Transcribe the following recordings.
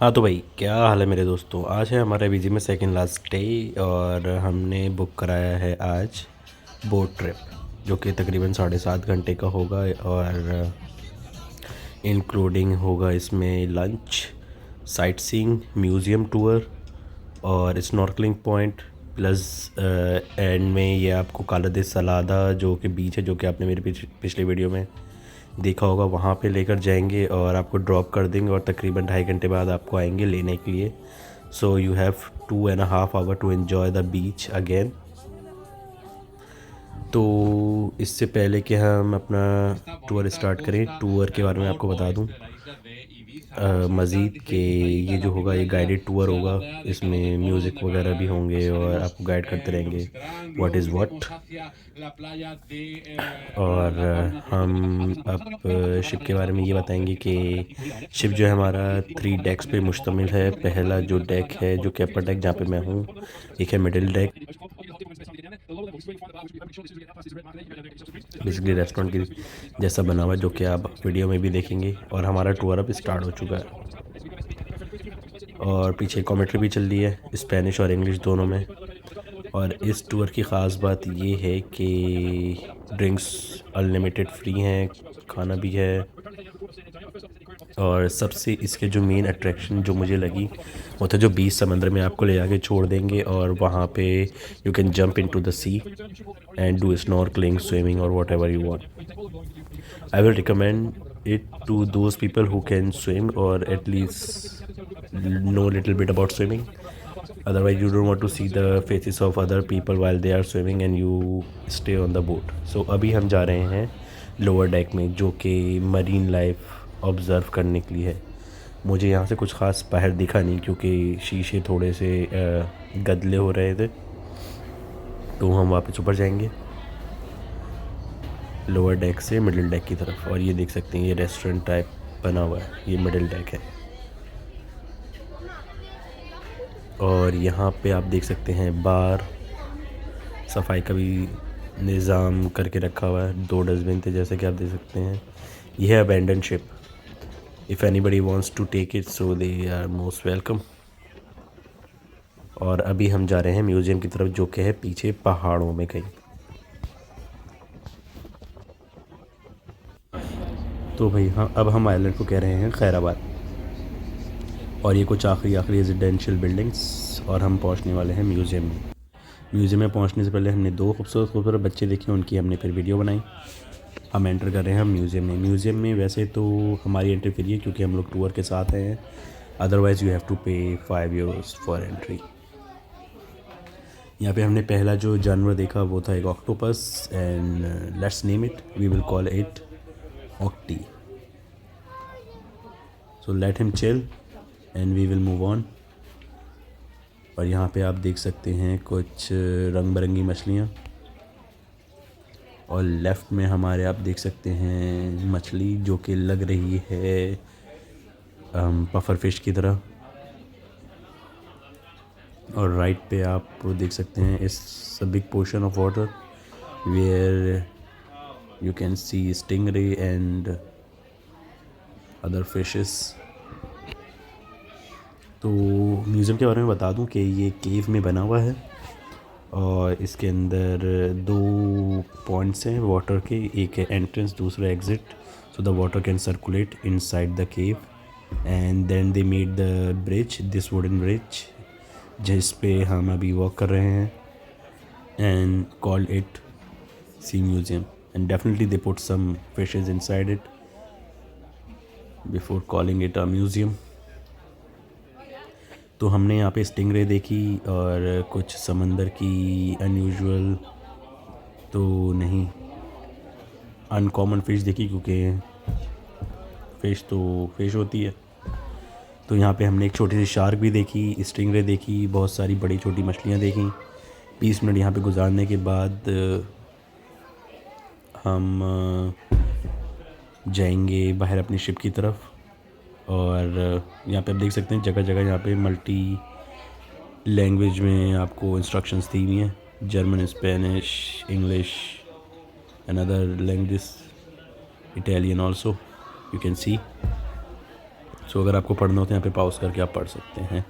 हाँ तो भाई क्या हाल है मेरे दोस्तों। आज है हमारा बीजी में सेकंड लास्ट डे और हमने बुक कराया है आज बोट ट्रिप जो कि तकरीबन 7.5 घंटे का होगा और इंक्लूडिंग होगा इसमें lunch, sight seeing, museum tour और स्नॉर्कलिंग पॉइंट प्लस एंड में ये आपको काला दे सलादा जो कि बीच है, जो कि आपने मेरे पिछले वीडियो में देखा होगा, वहाँ पे लेकर जाएंगे और आपको ड्रॉप कर देंगे और तकरीबन 2.5 घंटे बाद आपको आएंगे लेने के लिए। So you have 2.5 hour to enjoy the beach again. तो इससे पहले कि हम अपना टूर स्टार्ट करें, टूर के बारे में आपको बता दूं मज़ीद कि ये जो होगा ये गाइडेड टूर होगा। इसमें म्यूज़िक वगैरह भी होंगे और आपको गाइड करते रहेंगे व्हाट इज़ व्हाट। और हम अब शिप के बारे में ये बताएंगे कि शिप जो है हमारा 3 डेक्स पे मुश्तमिल है। पहला जो डेक है जो कि अपर डेक जहाँ पे मैं हूँ, एक है मिडिल डेक, बेसिकली रेस्टोरेंट की जैसा बना हुआ है जो कि आप वीडियो में भी देखेंगे। और हमारा टूर अब स्टार्ट हो चुका है और पीछे कमेंट्री भी चल रही है स्पेनिश और इंग्लिश दोनों में। और इस टूर की ख़ास बात ये है कि ड्रिंक्स अनलिमिटेड फ्री हैं, खाना भी है। और सबसे इसके जो मेन अट्रैक्शन जो मुझे लगी वो था जो बीच समंदर में आपको ले आके छोड़ देंगे और वहाँ पे you can jump into the sea and do snorkelling, swimming और whatever you want. I will recommend it to those people who can swim or at least know a little bit about swimming. Otherwise you don't want to see the faces of other people while they are swimming and you stay on the boat. So अभी हम जा रहे हैं lower deck में जो कि marine life observe करने के लिए है। मुझे यहाँ से कुछ ख़ास बाहर दिखा नहीं क्योंकि शीशे थोड़े से गदले हो रहे थे। तो हम वापस ऊपर जाएंगे लोअर डेक से मिडिल डेक की तरफ। और ये देख सकते हैं ये रेस्टोरेंट टाइप बना हुआ है, ये मिडिल डेक है। और यहाँ पे आप देख सकते हैं बार, सफाई का भी निज़ाम करके रखा हुआ है। 2 डस्टबिन थे जैसे कि आप देख सकते हैं। यह है abandon ship. If anybody wants to take it so they are most welcome. और अभी हम जा रहे हैं म्यूज़ियम की तरफ जो कि है पीछे पहाड़ों में कहीं। तो भाई हाँ, अब हम आइलैंड को कह रहे हैं खैराबाद और ये कुछ आखिरी रेजिडेंशियल बिल्डिंग्स और हम पहुंचने वाले हैं म्यूज़ियम में। म्यूज़ियम में पहुंचने से पहले हमने 2 खूबसूरत बच्चे देखे, उनकी हमने फिर वीडियो बनाई। हम एंटर कर रहे हैं हम म्यूज़ियम में। म्यूज़ियम में वैसे तो हमारी एंट्री फ्री है क्योंकि हम लोग टूर के साथ हैं, अदरवाइज़ यू हैव टू पे 5 यूरोज़ फॉर एंट्री। यहाँ पे हमने पहला जो जानवर देखा वो था एक octopus and let's name it, we will call it Octy. So let him chill and we will move on. और यहाँ पे आप देख सकते हैं कुछ रंग बिरंगी मछलियाँ और लेफ़्ट में हमारे आप देख सकते हैं मछली जो कि लग रही है पफर फिश की तरह। और राइट पे आप देख सकते हैं इस big portion of water where you can see stingray and other fishes. तो म्यूज़ियम के बारे में बता दूं कि ये केव में बना हुआ है और इसके अंदर 2 पॉइंट्स हैं वाटर के, एक है एंट्रेंस, दूसरा exit, so the water can circulate inside the cave. And then they made the bridge, this wooden bridge जिस पे हम अभी वॉक कर रहे हैं, and called it sea museum. And definitely they put some fishes inside it before calling it a museum. तो हमने यहाँ पे स्टिंगरे देखी और कुछ समंदर की अनयूजुअल तो नहीं अनकॉमन फ़िश देखी क्योंकि फ़िश तो फ़िश होती है। तो यहाँ पे हमने एक छोटी सी शार्क भी देखी, स्टिंगरे देखी, बहुत सारी बड़ी छोटी मछलियाँ देखी। 20 मिनट यहाँ पे गुजारने के बाद हम जाएंगे बाहर अपनी शिप की तरफ। और यहाँ पे आप देख सकते हैं जगह जगह यहाँ पे मल्टी लैंग्वेज में आपको इंस्ट्रक्शंस दी हुई हैं, German, Spanish, English and other languages, Italian also you can see. So अगर आपको पढ़ना हो तो यहाँ पे पॉज करके आप पढ़ सकते हैं।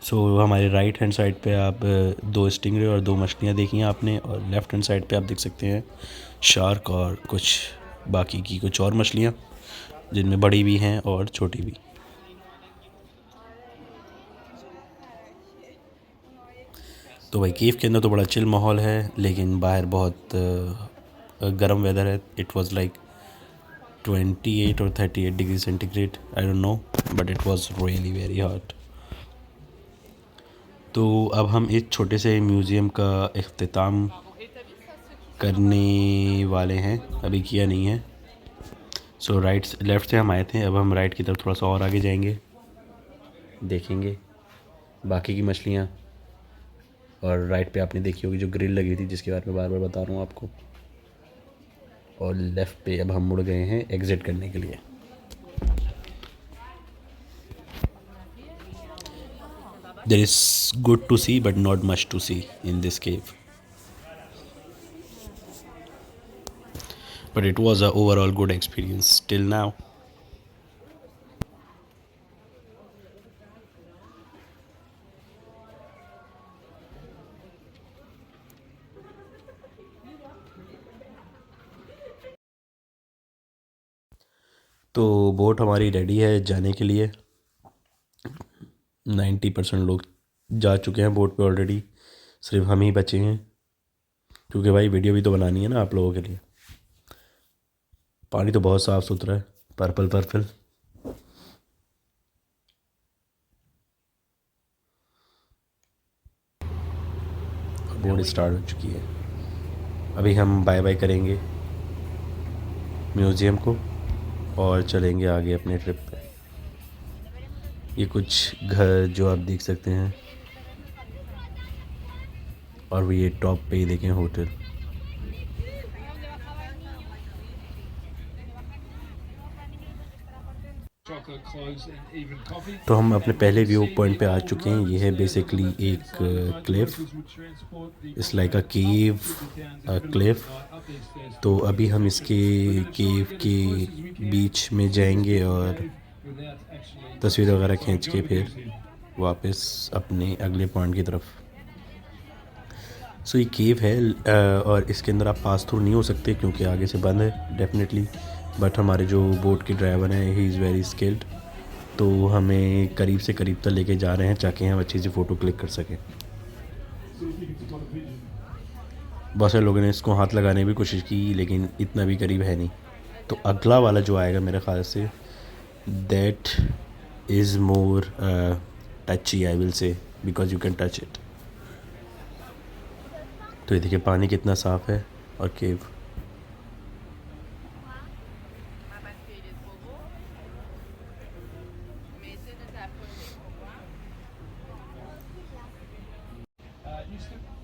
सो हमारे राइट हैंड साइड पे आप दो स्टिंगरे और दो मछलियाँ देखी हैं आपने, और लेफ़्ट हैंड साइड पे आप देख सकते हैं शार्क और कुछ बाकी की कुछ और मछलियाँ, जिनमें बड़ी भी हैं और छोटी भी। तो भाई केव के अंदर तो बड़ा चिल माहौल है, लेकिन बाहर बहुत गर्म वेदर है। इट वाज लाइक 28 और 38 degree centigrade, I don't know, but it was really very hot. तो अब हम इस छोटे से म्यूज़ियम का इख्तिताम करने वाले हैं, अभी किया नहीं है। सो राइट लेफ़्ट से हम आए थे, अब हम राइट की तरफ थोड़ा सा और आगे जाएंगे, देखेंगे बाकी की मछलियाँ। और राइट पे आपने देखी होगी जो ग्रिल लगी थी, जिसके बारे में बार बार बता रहा हूँ आपको। और लेफ़्ट पे अब हम मुड़ गए हैं एग्ज़िट करने के लिए। There is good to see but not much to see in this cave, but it was a overall good experience till now. तो बोट हमारी रेडी है जाने के लिए। 90% लोग जा चुके हैं बोट पे ऑलरेडी, सिर्फ हम ही बचे हैं, क्योंकि भाई वीडियो भी तो बनानी है ना आप लोगों के लिए। पानी तो बहुत साफ़ सुथरा है, पर्पल पर्पल। बोट स्टार्ट हो चुकी है। अभी हम बाय बाय करेंगे म्यूज़ियम को और चलेंगे आगे अपने ट्रिप पे। ये कुछ घर जो आप देख सकते हैं, और ये टॉप पे ही देखें होटल। तो हम अपने पहले व्यू पॉइंट पे आ चुके हैं। ये है बेसिकली एक Cliff, it's like a cave Cliff. तो अभी हम इसके केव के बीच में जाएंगे और तस्वीर वगैरह खींच के फिर वापस अपने अगले पॉइंट की तरफ। सो ये केव है और इसके अंदर आप पास थ्रू नहीं हो सकते क्योंकि आगे से बंद है डेफिनेटली। बट हमारे जो बोट के ड्राइवर हैं ही इज़ वेरी स्किल्ड, तो हमें करीब से करीब तक लेके जा रहे हैं ताकि हम अच्छी सी फ़ोटो क्लिक कर सकें। बहुत सारे लोगों ने इसको हाथ लगाने की भी कोशिश की, लेकिन इतना भी करीब है नहीं। तो अगला वाला जो आएगा मेरे ख्याल say that is more टची, I will say, because you can touch it. तो ये देखिए पानी कितना साफ़ है और केव।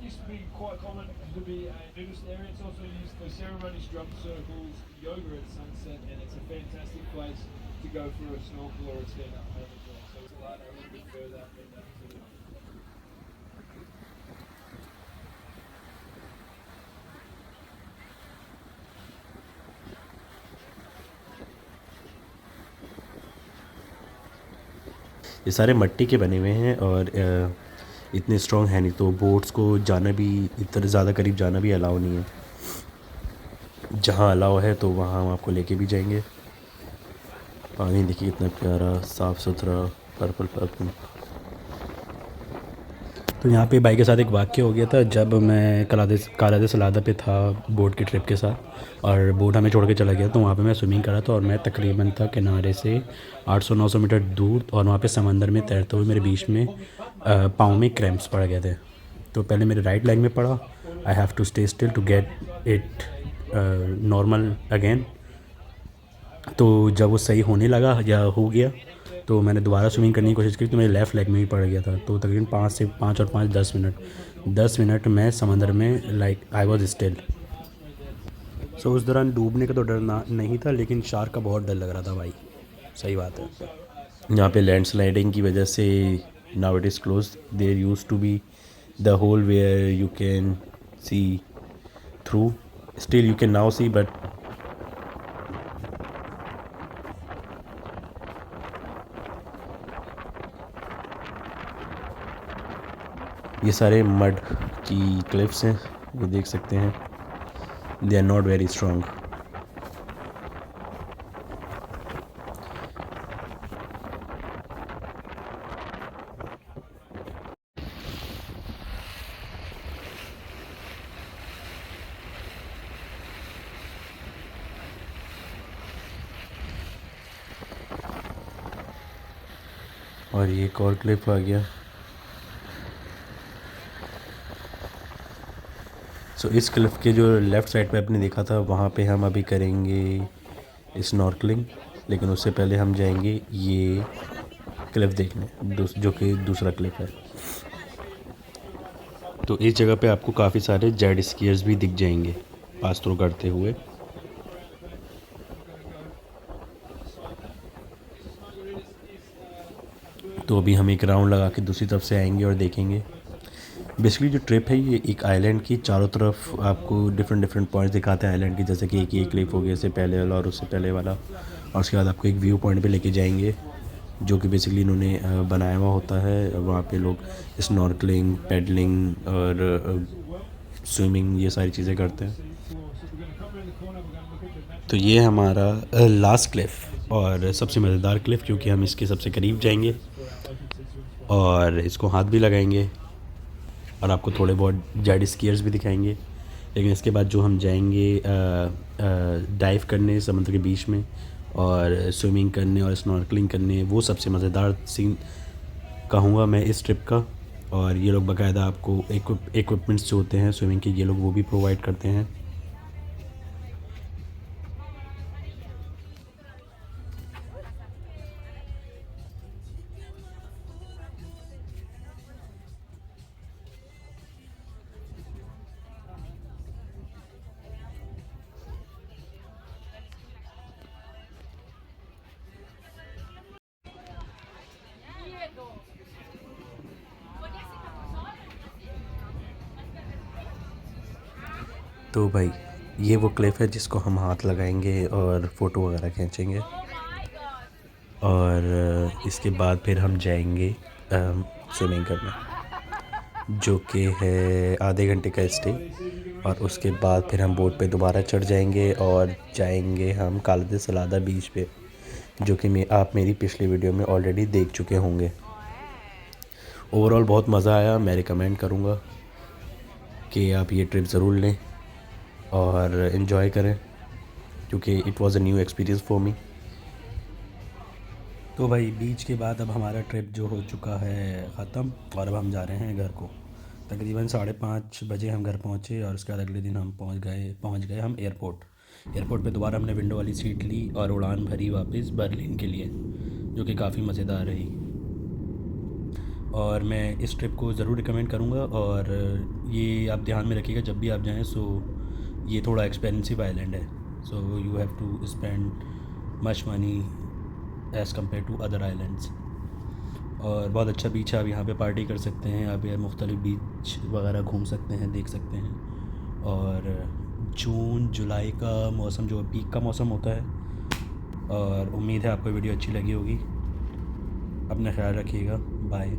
Used to be quite common to be a nudist area. It's also used for ceremonies, drum circles, yoga at sunset, and it's a fantastic place to go for a snorkel or a stand-up paddle as well. So it's a little bit further up in that sort of. ये सारे मिट्टी के बने हुए हैं और इतने strong है नहीं, तो बोट्स को जाना भी इतना ज़्यादा करीब जाना भी अलाउ नहीं है। जहाँ अलाउ है तो वहाँ हम आपको लेके भी जाएंगे। पानी देखिए कितना प्यारा साफ़ सुथरा पर्पल पर्पल। तो यहाँ पे भाई के साथ एक वाक़या हो गया था जब मैं कालादे सलादा पे था बोट की ट्रिप के साथ, और बोट हमें छोड़ के चला गया। तो वहाँ पे मैं स्विमिंग करा था और मैं तकरीबन था किनारे से 800-900 मीटर दूर, और वहाँ पे समंदर में तैरते हुए मेरे बीच में पाँव में क्रैम्प्स पड़ गए थे। तो पहले मेरे राइट लेग में पड़ा, I have to stay still to get it normal again. तो जब वो सही होने लगा या हो गया, तो मैंने दोबारा स्विमिंग करने की कोशिश की तो मेरे लेफ़्ट लेग में भी पड़ गया था। तो तकरीबन 5 और 5 10 मिनट मैं समंदर में लाइक आई वॉज स्टिल। सो उस दौरान डूबने का तो डर ना नहीं था, लेकिन शार्क का बहुत डर लग रहा था भाई। सही बात है। यहाँ पे लैंडस्लाइडिंग की वजह से now it is close. There use to be the hole where you can see through, still you can now see, but ये सारे मड की क्लिफ्स हैं, ये देख सकते हैं। They are not very strong. और ये एक और क्लिप आ गया। सो इस क्लिफ के जो लेफ़्ट साइड पे आपने देखा था, वहाँ पे हम अभी करेंगे स्नॉर्कलिंग, लेकिन उससे पहले हम जाएंगे ये क्लिफ देखने, जो कि दूसरा क्लिफ है। तो इस जगह पे आपको काफ़ी सारे जेट स्कीयर्स भी दिख जाएंगे पास थ्रू करते हुए। तो अभी हम एक राउंड लगा के दूसरी तरफ से आएंगे और देखेंगे। बेसिकली जो ट्रिप है ये एक आइलैंड की चारों तरफ आपको डिफरेंट पॉइंट्स दिखाते हैं आइलैंड की, जैसे कि एक ये क्लिफ हो गया इससे पहले वाला और उससे पहले वाला, और उसके बाद आपको एक व्यू पॉइंट पे लेके जाएंगे जो कि बेसिकली इन्होंने बनाया हुआ होता है। वहाँ पे लोग स्नॉर्कलिंग, पैडलिंग और स्विमिंग ये सारी चीज़ें करते हैं। तो ये हमारा लास्ट क्लिफ और सबसे मज़ेदार क्लिफ, क्योंकि हम इसके सबसे करीब जाएंगे और इसको हाथ भी लगाएंगे और आपको थोड़े बहुत जेट स्कीयर्स भी दिखाएंगे। लेकिन इसके बाद जो हम जाएंगे डाइव करने समुद्र के बीच में और स्विमिंग करने और स्नॉर्कलिंग करने, वो सबसे मज़ेदार सीन कहूँगा मैं इस ट्रिप का। और ये लोग बाकायदा आपको इक्विपमेंट्स जो होते हैं स्विमिंग के, ये लोग वो भी प्रोवाइड करते हैं। तो भाई ये वो क्लिफ है जिसको हम हाथ लगाएंगे और फ़ोटो वगैरह खींचेंगे, और इसके बाद फिर हम जाएंगे स्विमिंग करने, जो कि है आधे घंटे का स्टे। और उसके बाद फिर हम बोट पे दोबारा चढ़ जाएंगे और जाएंगे हम कालद सलादा बीच पे, जो कि आप मेरी पिछली वीडियो में ऑलरेडी देख चुके होंगे। ओवरऑल बहुत मज़ा आया। मैं रिकमेंड करूँगा कि आप ये ट्रिप ज़रूर लें और इन्जॉय करें, क्योंकि it was a new experience for me. तो भाई बीच के बाद अब हमारा ट्रिप जो हो चुका है ख़त्म, और अब हम जा रहे हैं घर को। तकरीबन 5:30 बजे हम घर पहुँचे और उसके बाद अगले दिन हम पहुँच गए हम एयरपोर्ट पे दोबारा हमने विंडो वाली सीट ली और उड़ान भरी वापस बर्लिन के लिए, जो कि काफ़ी मज़ेदार रही। और मैं इस ट्रिप को ज़रूर रिकमेंड करूँगा। और ये आप ध्यान में रखिएगा जब भी आप जाएँ, सो ये थोड़ा एक्सपेंसिव आइलैंड है, so you have to spend much money as compare to other islands. और बहुत अच्छा बीच है, आप यहाँ पे पार्टी कर सकते हैं, आप यहाँ मुख्तलिफ बीच वगैरह घूम सकते हैं, देख सकते हैं। और जून जुलाई का मौसम जो पीक का मौसम होता है। और उम्मीद है आपको वीडियो अच्छी लगी होगी। अपना ख्याल रखिएगा। बाय।